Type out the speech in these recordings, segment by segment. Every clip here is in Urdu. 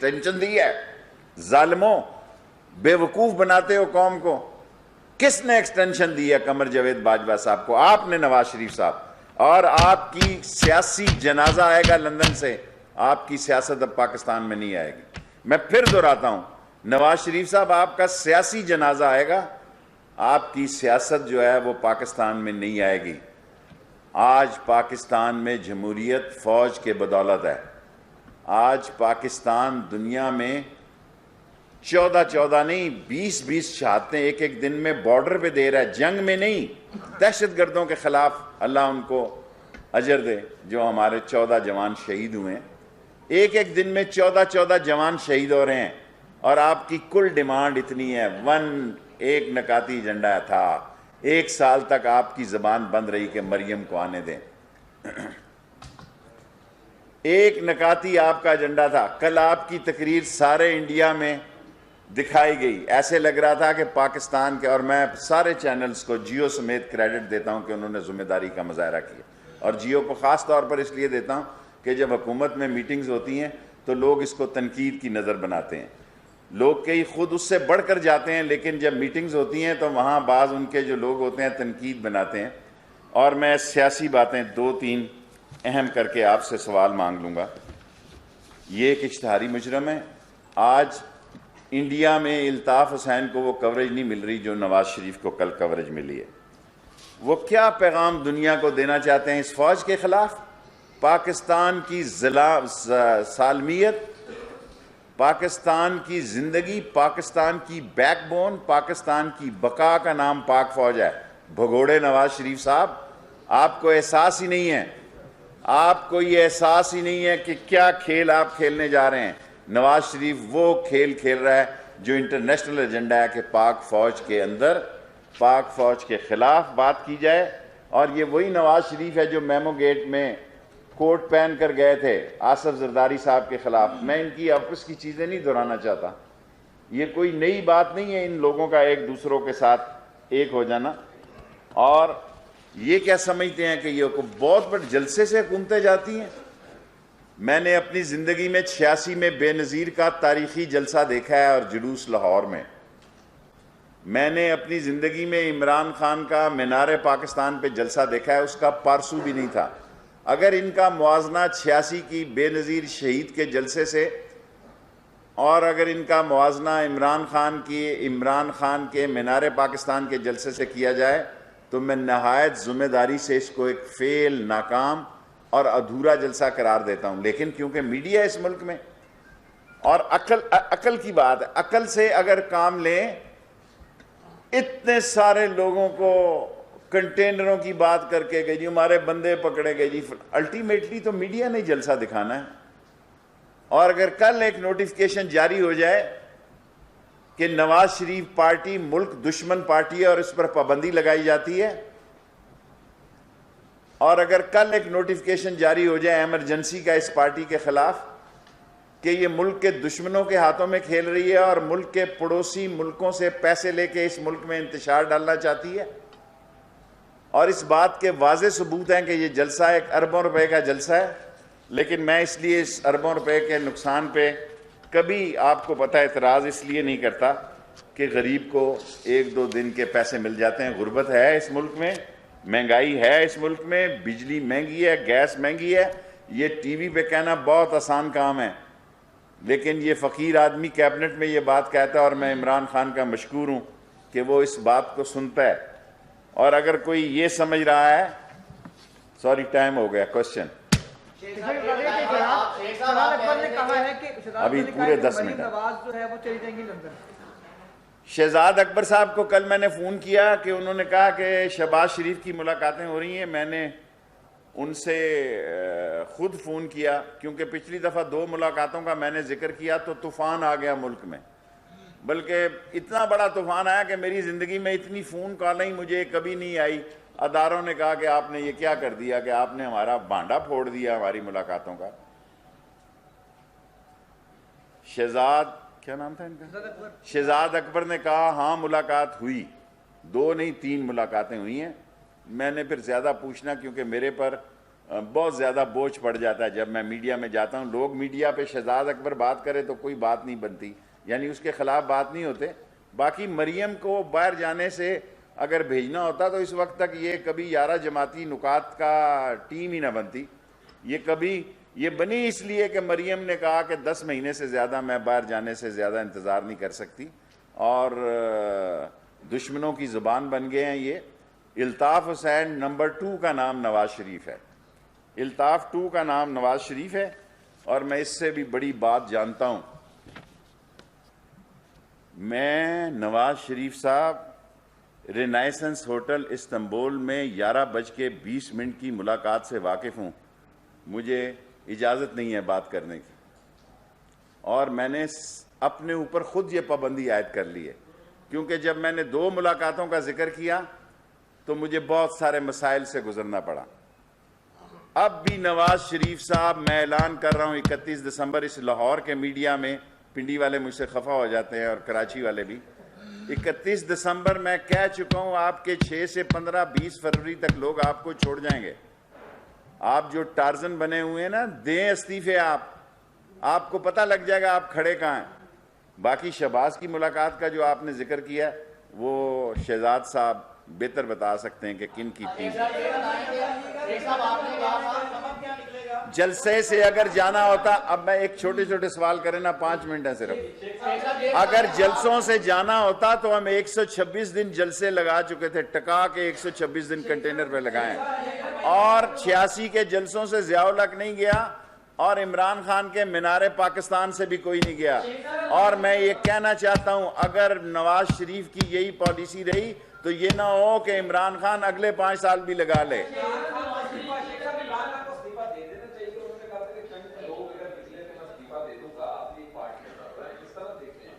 ٹینشن دی ہے. ظالموں, بے وقوف بناتے ہو قوم کو. کس نے ایکسٹینشن دی ہے قمر جاوید باجوہ صاحب کو؟ آپ نے, نواز شریف صاحب. اور آپ کی سیاسی جنازہ آئے گا لندن سے. آپ کی سیاست اب پاکستان میں نہیں آئے گی. میں پھر دہراتا ہوں, نواز شریف صاحب آپ کا سیاسی جنازہ آئے گا, آپ کی سیاست جو ہے وہ پاکستان میں نہیں آئے گی. آج پاکستان میں جمہوریت فوج کے بدولت ہے. آج پاکستان دنیا میں 14 نہیں 20 شہادتیں ایک ایک دن میں بارڈر پہ دے رہا ہے. جنگ میں نہیں, دہشت گردوں کے خلاف. اللہ ان کو اجر دے جو ہمارے 14 جوان شہید ہوئے ہیں. ایک ایک دن میں 14 جوان شہید ہو رہے ہیں. اور آپ کی کل ڈیمانڈ اتنی ہے, ایک نکاتی ایجنڈا تھا. 1 سال تک آپ کی زبان بند رہی کہ مریم کو آنے دیں. ایک نکاتی آپ کا ایجنڈا تھا. کل آپ کی تقریر سارے انڈیا میں دکھائی گئی. ایسے لگ رہا تھا کہ پاکستان کے, اور میں سارے چینلز کو جیو سمیت کریڈٹ دیتا ہوں کہ انہوں نے ذمہ داری کا مظاہرہ کیا. اور جیو کو خاص طور پر اس لیے دیتا ہوں کہ جب حکومت میں میٹنگز ہوتی ہیں تو لوگ اس کو تنقید کی نظر بناتے ہیں. لوگ کئی خود اس سے بڑھ کر جاتے ہیں, لیکن جب میٹنگز ہوتی ہیں تو وہاں بعض ان کے جو لوگ ہوتے ہیں تنقید بناتے ہیں. اور میں سیاسی باتیں 2-3 اہم کر کے آپ سے سوال مانگ لوں گا. یہ ایک اشتہاری مجرم ہے. آج انڈیا میں الطاف حسین کو وہ کوریج نہیں مل رہی جو نواز شریف کو کل کوریج ملی ہے. وہ کیا پیغام دنیا کو دینا چاہتے ہیں اس فوج کے خلاف؟ پاکستان کی سالمیت, پاکستان کی زندگی, پاکستان کی بیک بون, پاکستان کی بقا کا نام پاک فوج ہے. بھگوڑے نواز شریف صاحب, آپ کو احساس ہی نہیں ہے. آپ کو یہ احساس ہی نہیں ہے کہ کیا کھیل آپ کھیلنے جا رہے ہیں. نواز شریف وہ کھیل کھیل رہا ہے جو انٹرنیشنل ایجنڈا ہے کہ پاک فوج کے اندر پاک فوج کے خلاف بات کی جائے. اور یہ وہی نواز شریف ہے جو میمو گیٹ میں کوٹ پہن کر گئے تھے آصف زرداری صاحب کے خلاف. میں ان کی آپس کی چیزیں نہیں دہرانا چاہتا. یہ کوئی نئی بات نہیں ہے ان لوگوں کا ایک دوسروں کے ساتھ ایک ہو جانا. اور یہ کیا سمجھتے ہیں کہ یہ بہت بڑے جلسے سے حکومتیں جاتی ہیں؟ میں نے اپنی زندگی میں 86 میں بے نظیر کا تاریخی جلسہ دیکھا ہے اور جلوس لاہور میں. میں نے اپنی زندگی میں عمران خان کا مینار پاکستان پہ جلسہ دیکھا ہے, اس کا پارسو بھی نہیں تھا. اگر ان کا موازنہ 86 کی بے نظیر شہید کے جلسے سے اور اگر ان کا موازنہ عمران خان کے مینار پاکستان کے جلسے سے کیا جائے تو میں نہایت ذمہ داری سے اس کو ایک فیل, ناکام اور ادھورا جلسہ قرار دیتا ہوں. لیکن کیونکہ میڈیا اس ملک میں, اور عقل کی بات ہے, عقل سے اگر کام لیں, اتنے سارے لوگوں کو کنٹینروں کی بات کر کے گئے جی ہمارے بندے پکڑے گئے جی, الٹیمیٹلی تو میڈیا نے جلسہ دکھانا ہے. اور اگر کل ایک نوٹیفکیشن جاری ہو جائے کہ نواز شریف پارٹی ملک دشمن پارٹی ہے اور اس پر پابندی لگائی جاتی ہے, اور اگر کل ایک نوٹیفکیشن جاری ہو جائے ایمرجنسی کا اس پارٹی کے خلاف کہ یہ ملک کے دشمنوں کے ہاتھوں میں کھیل رہی ہے اور ملک کے پڑوسی ملکوں سے پیسے لے کے اس ملک میں انتشار ڈالنا چاہتی ہے, اور اس بات کے واضح ثبوت ہیں کہ یہ جلسہ 1 اربوں روپے کا جلسہ ہے. لیکن میں اس لیے اس اربوں روپے کے نقصان پہ کبھی آپ کو پتہ اعتراض اس لیے نہیں کرتا کہ غریب کو 1-2 دن کے پیسے مل جاتے ہیں. غربت ہے اس ملک میں, مہنگائی ہے اس ملک میں, بجلی مہنگی ہے, گیس مہنگی ہے. یہ ٹی وی پہ کہنا بہت آسان کام ہے, لیکن یہ فقیر آدمی کیبنٹ میں یہ بات کہتا ہے, اور میں عمران خان کا مشکور ہوں کہ وہ اس بات کو سنتا ہے. اور اگر کوئی یہ سمجھ رہا ہے, سوری ٹائم ہو گیا, کوشچن ابھی پورے 10 منٹ. شہزاد اکبر صاحب کو کل میں نے فون کیا کہ انہوں نے کہا کہ شہباز شریف کی ملاقاتیں ہو رہی ہیں. میں نے ان سے خود فون کیا کیونکہ پچھلی دفعہ 2 ملاقاتوں کا میں نے ذکر کیا تو طوفان آ گیا ملک میں, بلکہ اتنا بڑا طوفان آیا کہ میری زندگی میں اتنی فون کالیں مجھے کبھی نہیں آئی. اداروں نے کہا کہ آپ نے یہ کیا کر دیا کہ آپ نے ہمارا بانڈا پھوڑ دیا ہماری ملاقاتوں کا. شہزاد کیا نام تھا ان کا, شہزاد اکبر نے کہا ہاں ملاقات ہوئی, 2 نہیں 3 ملاقاتیں ہوئی ہیں. میں نے پھر زیادہ پوچھنا کیونکہ میرے پر بہت زیادہ بوجھ پڑ جاتا ہے جب میں میڈیا میں جاتا ہوں. لوگ میڈیا پہ شہزاد اکبر بات کرے تو کوئی بات نہیں بنتی, یعنی اس کے خلاف بات نہیں ہوتے. باقی مریم کو باہر جانے سے اگر بھیجنا ہوتا تو اس وقت تک یہ کبھی 11 جماعتی نکات کا ٹیم ہی نہ بنتی. یہ بنی اس لیے کہ مریم نے کہا کہ 10 مہینے سے زیادہ میں باہر جانے سے زیادہ انتظار نہیں کر سکتی, اور دشمنوں کی زبان بن گئے ہیں یہ. الطاف حسین نمبر 2 کا نام نواز شریف ہے, الطاف 2 کا نام نواز شریف ہے. اور میں اس سے بھی بڑی بات جانتا ہوں. میں نواز شریف صاحب رینائسنس ہوٹل استنبول میں 11:20 کی ملاقات سے واقف ہوں. مجھے اجازت نہیں ہے بات کرنے کی, اور میں نے اپنے اوپر خود یہ پابندی عائد کر لی ہے, کیونکہ جب میں نے 2 ملاقاتوں کا ذکر کیا تو مجھے بہت سارے مسائل سے گزرنا پڑا. اب بھی نواز شریف صاحب میں اعلان کر رہا ہوں 31 دسمبر اس لاہور کے میڈیا میں, پنڈی والے مجھ سے خفا ہو جاتے ہیں اور کراچی والے بھی, 31 دسمبر میں کہہ چکا ہوں آپ کے 6 سے 15-20 فروری تک لوگ آپ کو چھوڑ جائیں گے. آپ جو ٹارزن بنے ہوئے ہیں نا, دیں استعفے. آپ کو پتہ لگ جائے گا آپ کھڑے کہاں ہیں. باقی شہباز کی ملاقات کا جو آپ نے ذکر کیا وہ شہزاد صاحب بہتر بتا سکتے ہیں کہ کن کی ٹیم. جلسے سے اگر جانا ہوتا, اب میں ایک چھوٹے سوال کریں نا, 5 منٹ ہے صرف. اگر جلسوں سے جانا ہوتا تو ہم 126 دن جلسے لگا چکے تھے, ٹکا کے 126 دن کنٹینر پہ لگائیں, اور 86 کے جلسوں سے ضیاء الحق نہیں گیا, اور عمران خان کے مینار پاکستان سے بھی کوئی نہیں گیا. اور میں یہ کہنا چاہتا ہوں اگر نواز شریف کی یہی پالیسی رہی تو یہ نہ ہو کہ عمران خان اگلے 5 سال بھی لگا لے.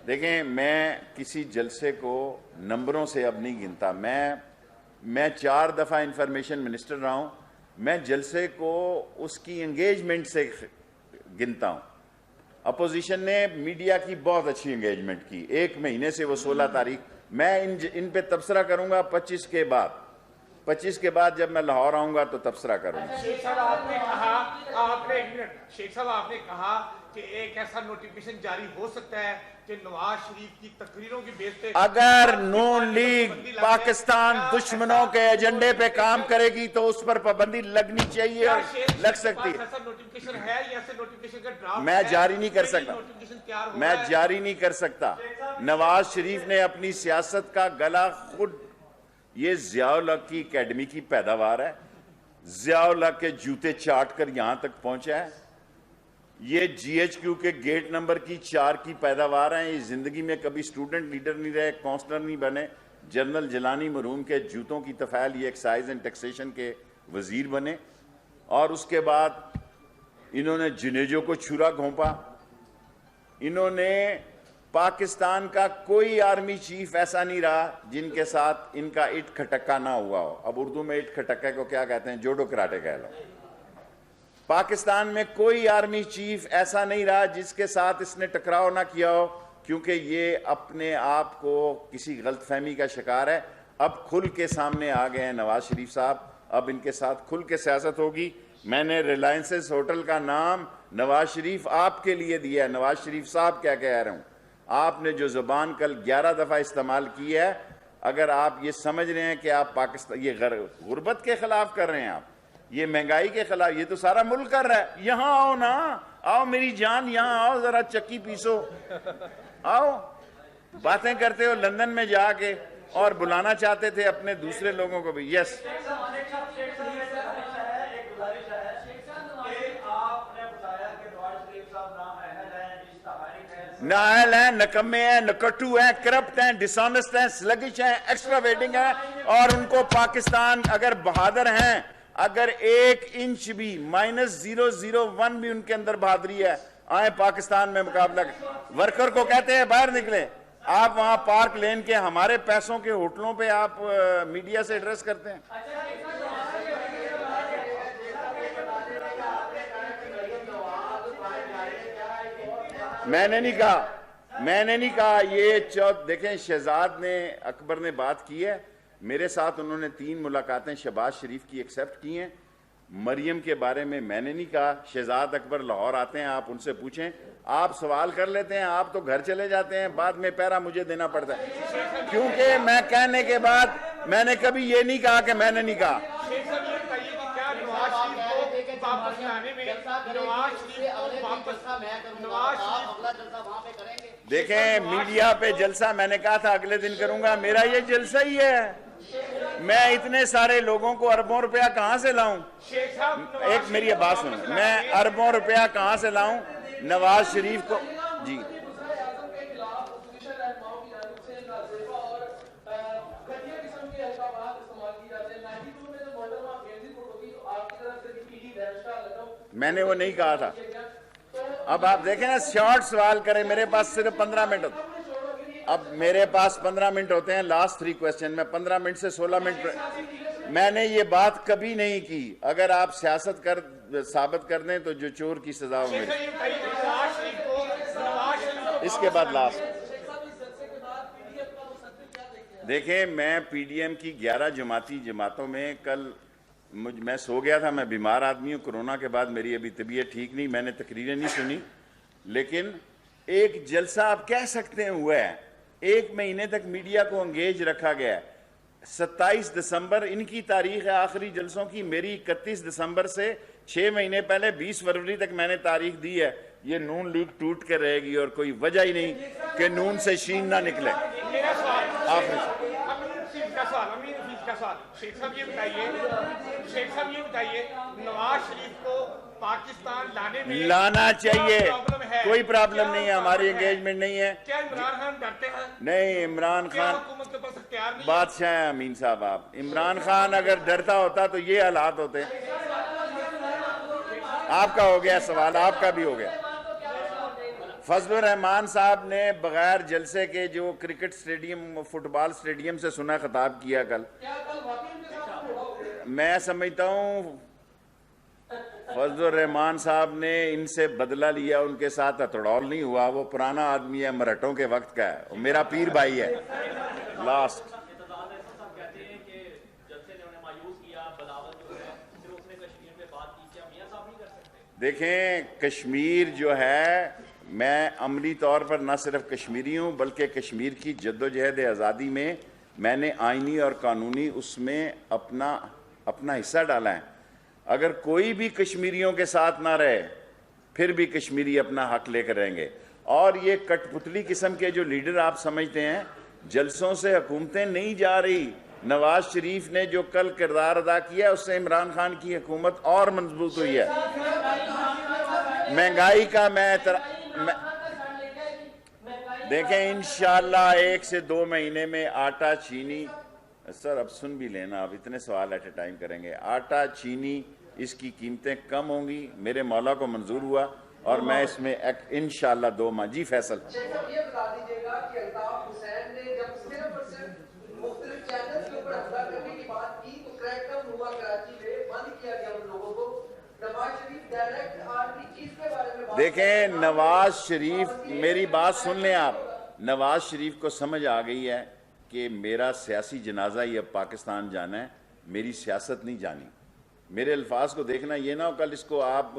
دیکھیں, میں کسی جلسے کو نمبروں سے اب نہیں گنتا. میں 4 دفعہ انفارمیشن منسٹر رہا ہوں. میں جلسے کو اس کی انگیجمنٹ سے گنتا ہوں. اپوزیشن نے میڈیا کی بہت اچھی انگیجمنٹ کی, 1 مہینے سے وہ 16 تاریخ. میں ان پہ تبصرہ کروں گا 25 کے بعد جب میں لاہور آؤں گا تو تبصرہ کروں گا. شیخ صاحب آپ نے کہا کہ ایک ایسا نوٹیفیکیشن جاری ہو سکتا ہے کہ نواز شریف کی تقریروں کی بیس پہ اگر نون لیگ پاکستان دشمنوں کے ایجنڈے پہ کام کرے گی تو اس پر پابندی لگنی چاہیے اور لگ سکتی ہے. میں جاری نہیں کر سکتا. نواز شریف نے اپنی سیاست کا گلا خود, یہ ضیاء الحق کی اکیڈمی کی پیداوار ہے, ضیاء الحق کے جوتے چاٹ کر یہاں تک پہنچا ہے. یہ جی ایچ کیو کے گیٹ نمبر کی 4 کی پیداوار ہیں. یہ زندگی میں کبھی سٹوڈنٹ لیڈر نہیں رہے, کونسلر نہیں بنے. جنرل جیلانی مرحوم کے جوتوں کی تفعیل یہ ایکسائز اینڈ ٹیکسیشن کے وزیر بنے, اور اس کے بعد انہوں نے جنیجو کو چھرا گھونپا. انہوں نے پاکستان کا کوئی آرمی چیف ایسا نہیں رہا جن کے ساتھ ان کا اٹ کھٹکا نہ ہوا ہو. اب اردو میں اٹ کھٹکے کو کیا کہتے ہیں, جوڈو کراٹے کہہ لو. پاکستان میں کوئی آرمی چیف ایسا نہیں رہا جس کے ساتھ اس نے ٹکراؤ نہ کیا ہو, کیونکہ یہ اپنے آپ کو کسی غلط فہمی کا شکار ہے. اب کھل کے سامنے آ گئے ہیں نواز شریف صاحب, اب ان کے ساتھ کھل کے سیاست ہوگی. میں نے ریلائنسز ہوٹل کا نام نواز شریف آپ کے لیے دیا ہے. نواز شریف صاحب کیا کہہ رہا ہوں, آپ نے جو زبان کل 11 دفعہ استعمال کی ہے, اگر آپ یہ سمجھ رہے ہیں کہ آپ پاکستان یہ غربت کے خلاف کر رہے ہیں, آپ یہ مہنگائی کے خلاف, یہ تو سارا ملک کر رہا ہے. یہاں آؤ نا, آؤ میری جان, یہاں آؤ, ذرا چکی پیسو, آؤ. باتیں کرتے ہو لندن میں جا کے, اور بلانا چاہتے تھے اپنے دوسرے لوگوں کو بھی. یس نااہل ہیں, نکمے ہیں, نکٹو ہیں, کرپٹ ہیں, ڈسانسٹ ہیں, سلگش ہیں, ایکسٹرا ویٹنگ ہیں, اور ان کو پاکستان اگر بہادر ہیں, اگر 1 انچ بھی -0.001 بھی ان کے اندر بہادری ہے, آئیں پاکستان میں مقابلہ. ورکر کو کہتے ہیں باہر نکلیں. آپ وہاں پارک لین کے ہمارے پیسوں کے ہوٹلوں پہ آپ میڈیا سے ایڈریس کرتے ہیں. میں نے نہیں کہا یہ دیکھیں, شہزاد نے اکبر نے بات کی ہے میرے ساتھ, انہوں نے 3 ملاقاتیں شہباز شریف کی ایکسیپٹ کی ہیں. مریم کے بارے میں نے نہیں کہا. شہزاد اکبر لاہور آتے ہیں, آپ ان سے پوچھیں, آپ سوال کر لیتے ہیں, آپ تو گھر چلے جاتے ہیں, بعد میں پیرا مجھے دینا پڑتا ہے, کیونکہ میں کہنے کے بعد میں نے کبھی یہ نہیں کہا کہ میں نے نہیں کہا. شیخ صاحب یہ بتائیے کہ کیا نواز شریف کو واپس لانے میں دیکھیں میڈیا پہ جلسہ میں نے کہا تھا اگلے دن کروں گا, میرا یہ جلسہ ہی ہے. میں اتنے سارے لوگوں کو اربوں روپیہ کہاں سے لاؤں؟ ایک میری بات سنیں, میں اربوں روپیہ کہاں سے لاؤں نواز شریف کو؟ جی میں نے وہ نہیں کہا تھا. اب آپ دیکھیں نا, شارٹ سوال کریں, میرے پاس صرف 15 منٹ ہوتے. اب میرے پاس 15 منٹ ہوتے ہیں, لاسٹ 3 کویسچن میں 15 منٹ سے 16 منٹ. میں نے یہ بات کبھی نہیں کی. اگر آپ سیاست ثابت کر دیں تو جو چور کی سزا ہو میری. اس کے بعد لاسٹ دیکھیں, میں پی ڈی ایم کی 11 جماعتوں میں کل میں سو گیا تھا, میں بیمار آدمی ہوں, کرونا کے بعد میری ابھی طبیعت ٹھیک نہیں, میں نے تقریریں نہیں سنی, لیکن ایک جلسہ آپ کہہ سکتے ہیں ہوا ہے. 1 مہینے تک میڈیا کو انگیج رکھا گیا ہے. 27 دسمبر ان کی تاریخ ہے آخری جلسوں کی, میری 31 دسمبر سے 6 مہینے پہلے 20 فروری تک میں نے تاریخ دی ہے. یہ نون لیگ ٹوٹ کر رہے گی اور کوئی وجہ ہی نہیں کہ نون سے شین نہ نکلے. شیخ صاحب یہ بتائیے نواز شریف کو پاکستان لانے میں لانا چاہیے, کوئی پرابلم نہیں ہے, ہماری انگیجمنٹ نہیں ہے. کیا عمران خان ڈرتے ہیں؟ نہیں, عمران خان حکومت کے پاس اختیار نہیں. بادشاہ ہیں امین صاحب آپ. عمران خان اگر ڈرتا ہوتا تو یہ حالات ہوتے. آپ کا ہو گیا سوال, آپ کا بھی ہو گیا. فضل الرحمان صاحب نے بغیر جلسے کے جو کرکٹ سٹیڈیم فٹ بال سٹیڈیم سے سنا خطاب کیا کل, میں سمجھتا ہوں فضل الرحمان صاحب نے ان سے بدلہ لیا, ان کے ساتھ ہتھڑول نہیں ہوا. وہ پرانا آدمی ہے, مرہٹوں کے وقت کا ہے, میرا پیر بھائی ہے. لاسٹ دیکھیں, کشمیر جو ہے, میں عملی طور پر نہ صرف کشمیری ہوں بلکہ کشمیر کی جدوجہد آزادی میں میں نے آئینی اور قانونی اس میں اپنا حصہ ڈالا ہے. اگر کوئی بھی کشمیریوں کے ساتھ نہ رہے پھر بھی کشمیری اپنا حق لے کر رہیں گے. اور یہ کٹ پتلی قسم کے جو لیڈر آپ سمجھتے ہیں, جلسوں سے حکومتیں نہیں جا رہی. نواز شریف نے جو کل کردار ادا کیا اس سے عمران خان کی حکومت اور مضبوط ہوئی ہے. مہنگائی کا دیکھیں انشاءاللہ 1 سے 2 مہینے میں آٹا چینی, سر اب سن بھی لینا, اب اتنے سوال ایٹ اے ٹائم کریں گے. آٹا چینی اس کی قیمتیں کم ہوں گی, میرے مولا کو منظور ہوا, اور میں اس میں انشاءاللہ 2 ماہ. جی فیصل یہ بتا دیجیے گا کہ الطاف حسین نے جب صرف اور صرف مختلف چینلز کے اوپر حملہ کرنے کی بات کی تو کریک ڈاؤن ہوا کراچی میں, بند کیا گیا ان لوگوں کو. Nawaz Sharif direct army chief کے بارے میں دیکھیں, نواز شریف, میری بات سن لیں آپ, نواز شریف کو سمجھ آ گئی ہے کہ میرا سیاسی جنازہ ہی اب پاکستان جانا ہے, میری سیاست نہیں جانی. میرے الفاظ کو دیکھنا, یہ نہ ہو کل اس کو آپ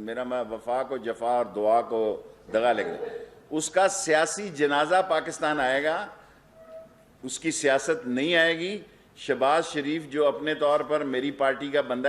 میرا وفا کو جفا اور دعا کو دغا لگ دیں. اس کا سیاسی جنازہ پاکستان آئے گا, اس کی سیاست نہیں آئے گی. شہباز شریف جو اپنے طور پر میری پارٹی کا بندہ ہے,